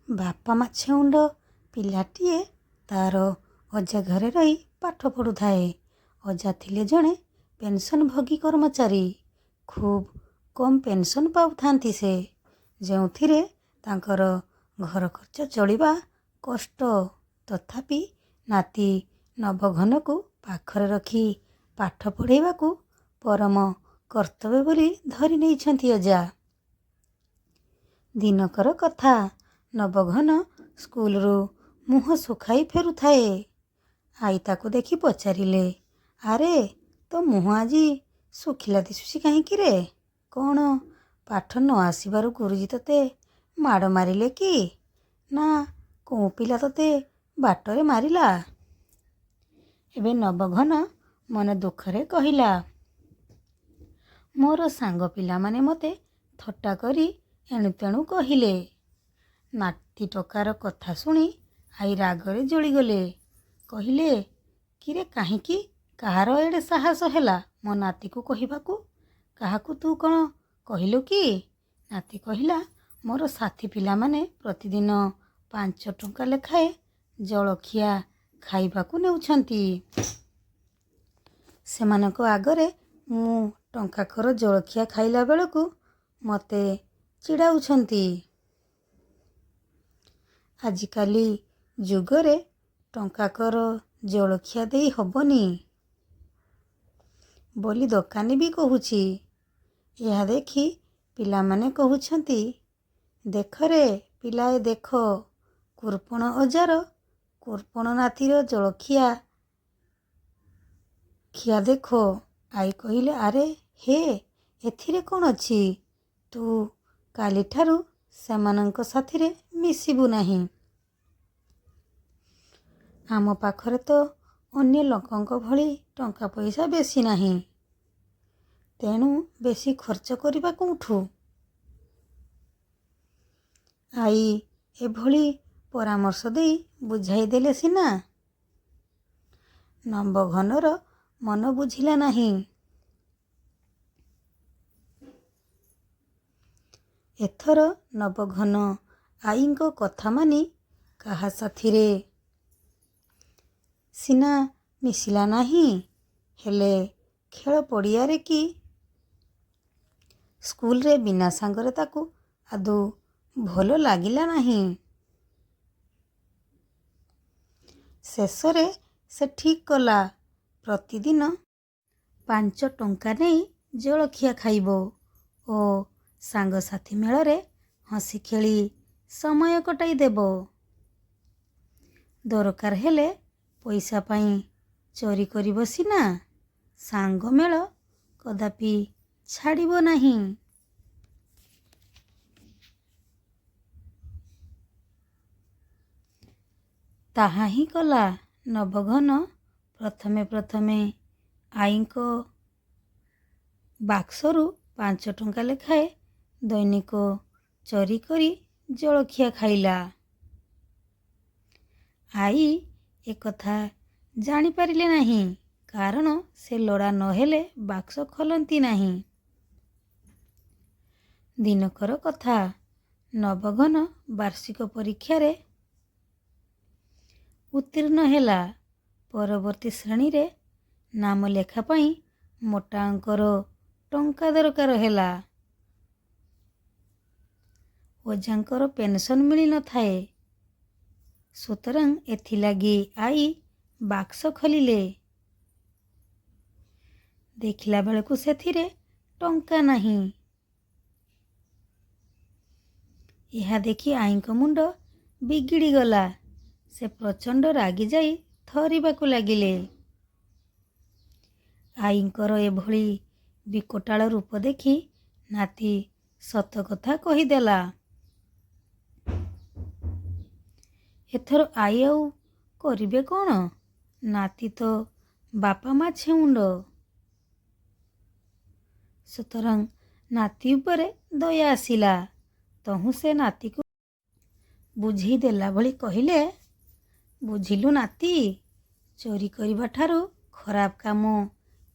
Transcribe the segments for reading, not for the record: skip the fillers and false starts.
ବାପା ମାଛେଉଣ୍ଡ ପିଲାଟିଏ ତାର ଅଜା ଘରେ ରହି ପାଠ ପଢ଼ୁଥାଏ। ଅଜା ଥିଲେ ଜଣେ ପେନ୍ସନଭୋଗୀ କର୍ମଚାରୀ। ଖୁବ୍ କମ୍ ପେନ୍ସନ୍ ପାଉଥାନ୍ତି ସେ, ଯେଉଁଥିରେ ତାଙ୍କର ଘର ଖର୍ଚ୍ଚ ଚଳିବା କଷ୍ଟ। ତଥାପି ନାତି ନବଘନକୁ ପାଖରେ ରଖି ପାଠ ପଢ଼େଇବାକୁ ପରମ କର୍ତ୍ତବ୍ୟ ବୋଲି ଧରି ନେଇଛନ୍ତି ଅଜା। ଦିନକର କଥା, ନବଘନ ସ୍କୁଲରୁ ମୁହଁ ଶୁଖାଇ ଫେରୁଥାଏ। ଆଈ ତାକୁ ଦେଖି ପଚାରିଲେ, ଆରେ ତୋ ମୁହଁ ଆଜି ଶୁଖିଲା ଦିଶୁଛି କାହିଁକି ରେ? କ'ଣ ପାଠ ନ ଆସିବାରୁ ଗୁରୁଜୀ ତୋତେ ମାଡ଼ ମାରିଲେ କି? ନା କୋଉ ପିଲା ତୋତେ ବାଟରେ ମାରିଲା? ଏବେ ନବଘନ ମନ ଦୁଃଖରେ କହିଲା, ମୋର ସାଙ୍ଗ ପିଲାମାନେ ମୋତେ ଥଟ୍ଟା କରି ଏଣୁତେଣୁ କହିଲେ। ନାତି ଟୋକାର କଥା ଶୁଣି ଆଈ ରାଗରେ ଜଳିଗଲେ। କହିଲେ, କିରେ କାହିଁକି କାହାର ଏଡ଼େ ସାହସ ହେଲା ମୋ ନାତିକୁ କହିବାକୁ? କାହାକୁ ତୁ କ'ଣ କହିଲୁ କି? ନାତି କହିଲା, ମୋର ସାଥୀ ପିଲାମାନେ ପ୍ରତିଦିନ 5 ଟଙ୍କା ଲେଖାଏଁ ଜଳଖିଆ ଖାଇବାକୁ ନେଉଛନ୍ତି। ସେମାନଙ୍କ ଆଗରେ ମୁଁ ଟଙ୍କାକର ଜଳଖିଆ ଖାଇଲା ବେଳକୁ ମୋତେ ଚିଡ଼ାଉଛନ୍ତି। ଆଜିକାଲି ଯୁଗରେ ଟଙ୍କାକର ଜଳଖିଆ ଦେଇ ହବନି ବୋଲି ଦୋକାନୀ ବି କହୁଛି। ଏହା ଦେଖି ପିଲାମାନେ କହୁଛନ୍ତି, ଦେଖରେ ପିଲାଏ ଦେଖ, କୁରପଣ ଅଜାର କୁରପଣ ନାତିର ଜଳଖିଆ ଖିଆ ଦେଖ। ଆଈ କହିଲେ, ଆରେ ହେ, ଏଥିରେ କ'ଣ ଅଛି? ତୁ କାଲିଠାରୁ ସେମାନଙ୍କ ସାଥିରେ ମିଶିବୁ ନାହିଁ। ଆମ ପାଖରେ ତ ଅନ୍ୟ ଲୋକଙ୍କ ଭଳି ଟଙ୍କା ପଇସା ବେଶୀ ନାହିଁ, ତେଣୁ ବେଶୀ ଖର୍ଚ୍ଚ କରିବା କୋଉଠୁ? ଆଈ ଏଭଳି ପରାମର୍ଶ ଦେଇ ବୁଝାଇ ଦେଲେ ସିନା। ନବଘନର ମନ ବୁଝିଲା ନାହିଁ। ଏଥର ନବଘନ ଆଈଙ୍କ କଥା ମାନି କାହା ସାଥିରେ ସିନା ମିଶିଲା ନାହିଁ, ହେଲେ ଖେଳ ପଡ଼ିଆରେ କି ସ୍କୁଲରେ ବିନା ସାଙ୍ଗରେ ତାକୁ ଆଦୌ ଭଲ ଲାଗିଲା ନାହିଁ। ଶେଷରେ ସେ ଠିକ୍ କଲା, ପ୍ରତିଦିନ 5 ଟଙ୍କା ନେଇ ଜଳଖିଆ ଖାଇବ ଓ ସାଙ୍ଗସାଥୀ ମେଳରେ ହସି ଖେଳି ସମୟ କଟାଇ ଦେବ। ଦରକାର ହେଲେ ପଇସା ପାଇଁ ଚୋରି କରିବ ସିନା, ସାଙ୍ଗ ମେଳ କଦାପି ଛାଡ଼ିବ ନାହିଁ। ତାହା ହିଁ କଲା। ନବଘନ ପ୍ରଥମେ ପ୍ରଥମେ ଆଈଙ୍କ ବାକ୍ସରୁ 5 ଟଙ୍କା ଲେଖାଏଁ ଦୈନିକ ଚୋରି କରି ଜଳଖିଆ ଖାଇଲା। ଆଈ ଏକଥା ଜାଣିପାରିଲେ ନାହିଁ, କାରଣ ସେ ଲୋଡ଼ା ନହେଲେ ବାକ୍ସ ଖୋଲନ୍ତି ନାହିଁ। ଦିନକର କଥା, ନବଘନ ବାର୍ଷିକ ପରୀକ୍ଷାରେ ଉତ୍ତୀର୍ଣ୍ଣ ହେଲା। ପରବର୍ତ୍ତୀ ଶ୍ରେଣୀରେ ନାମ ଲେଖା ପାଇଁ ମୋଟା ଅଙ୍କର ଟଙ୍କା ଦରକାର ହେଲା। ଅଜାଙ୍କର ପେନ୍ସନ୍ ମିଳିନଥାଏ, ସୁତରାଂ ଏଥିଲାଗି ଆଈ ବାକ୍ସ ଖୋଲିଲେ। ଦେଖିଲା ବେଳକୁ ସେଥିରେ ଟଙ୍କା ନାହିଁ। ଏହା ଦେଖି ଆଈଙ୍କ ମୁଣ୍ଡ ବିଗିଡ଼ିଗଲା। ସେ ପ୍ରଚଣ୍ଡ ରାଗିଯାଇ ଥରିବାକୁ ଲାଗିଲେ। ଆଈଙ୍କର ଏଭଳି ବିକଟାଳ ରୂପ ଦେଖି ନାତି ସତ କଥା କହିଦେଲା। ଏଥର ଆଈ ଆଉ କରିବେ କ'ଣ? ନାତି ତ ବାପା ମାଛେଉଣ୍ଡ। ସୁତରାଂ ନାତି ଉପରେ ଦୟା ଆସିଲା। ତହୁଁ ସେ ନାତିକୁ ବୁଝେଇ ଦେଲା ଭଳି କହିଲେ, ବୁଝିଲୁ ନାତି, ଚୋରି କରିବା ଠାରୁ ଖରାପ କାମ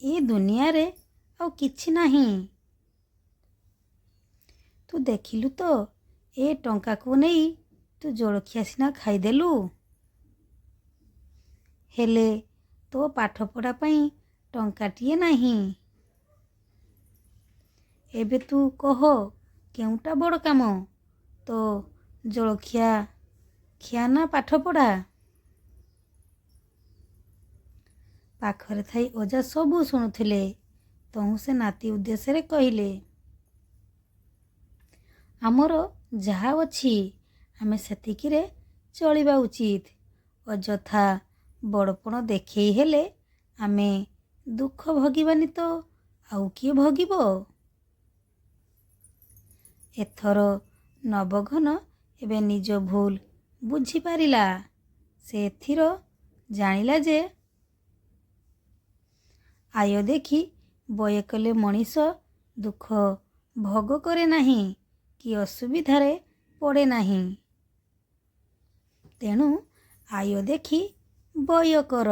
ଏ ଦୁନିଆରେ ଆଉ କିଛି ନାହିଁ। ତୁ ଦେଖିଲୁ ତ, ଏ ଟଙ୍କାକୁ ନେଇ ତୁ ଜଳଖିଆ ସିନା ଖାଇଦେଲୁ, ହେଲେ ତୋ ପାଠପଢ଼ା ପାଇଁ ଟଙ୍କାଟିଏ ନାହିଁ। ଏବେ ତୁ କହ କେଉଁଟା ବଡ଼ କାମ, ତୋ ଜଳଖିଆ ଖିଆ ନା ପାଠପଢ଼ା? ପାଖରେ ଥାଇ ଅଜା ସବୁ ଶୁଣୁଥିଲେ। ତହୁଁ ସେ ନାତି ଉଦ୍ଦେଶ୍ୟରେ କହିଲେ, ଆମର ଯାହା ଅଛି ଆମେ ସେତିକିରେ ଚଳିବା ଉଚିତ। ଅଯଥା ବଡ଼ପଣ ଦେଖେଇ ହେଲେ ଆମେ ଦୁଃଖ ଭୋଗିବାନି ତ ଆଉ କିଏ ଭୋଗିବ? ଏଥର ନବଘନ ଏବେ ନିଜ ଭୁଲ ବୁଝିପାରିଲା। ସେ ଏଥିର ଜାଣିଲା ଯେ ଆୟ ଦେଖି ବୟ କଲେ ମଣିଷ ଦୁଃଖ ଭୋଗ କରେ ନାହିଁ କି ଅସୁବିଧାରେ ପଡ଼େ ନାହିଁ। ତେଣୁ ଆୟ ଦେଖି ବୟ କର।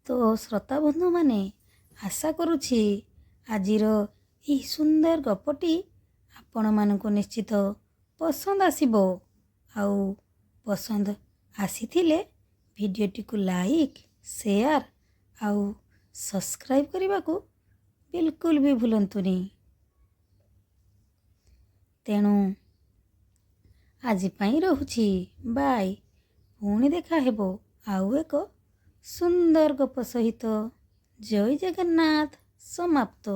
ତ ଶ୍ରୋତାବନ୍ଧୁମାନେ, ଆଶା କରୁଛି ଆଜିର ଏହି ସୁନ୍ଦର ଗପଟି ଆପଣମାନଙ୍କୁ ନିଶ୍ଚିତ ପସନ୍ଦ ଆସିବ। ଆଉ ପସନ୍ଦ ଆସିଥିଲେ ଭିଡ଼ିଓଟିକୁ ଲାଇକ୍, ସେୟାର ଆଉ ସବସ୍କ୍ରାଇବ୍ କରିବାକୁ ବିଲକୁଲ ବି ଭୁଲନ୍ତୁନି। ତେଣୁ ଆଜି ପାଇଁ ରହୁଛି, ବାଏ। ପୁଣି ଦେଖା ହେବ ଆଉ ଏକ ସୁନ୍ଦର ଗପ ସହିତ। ଜୟ ଜଗନ୍ନାଥ। ସମାପ୍ତ।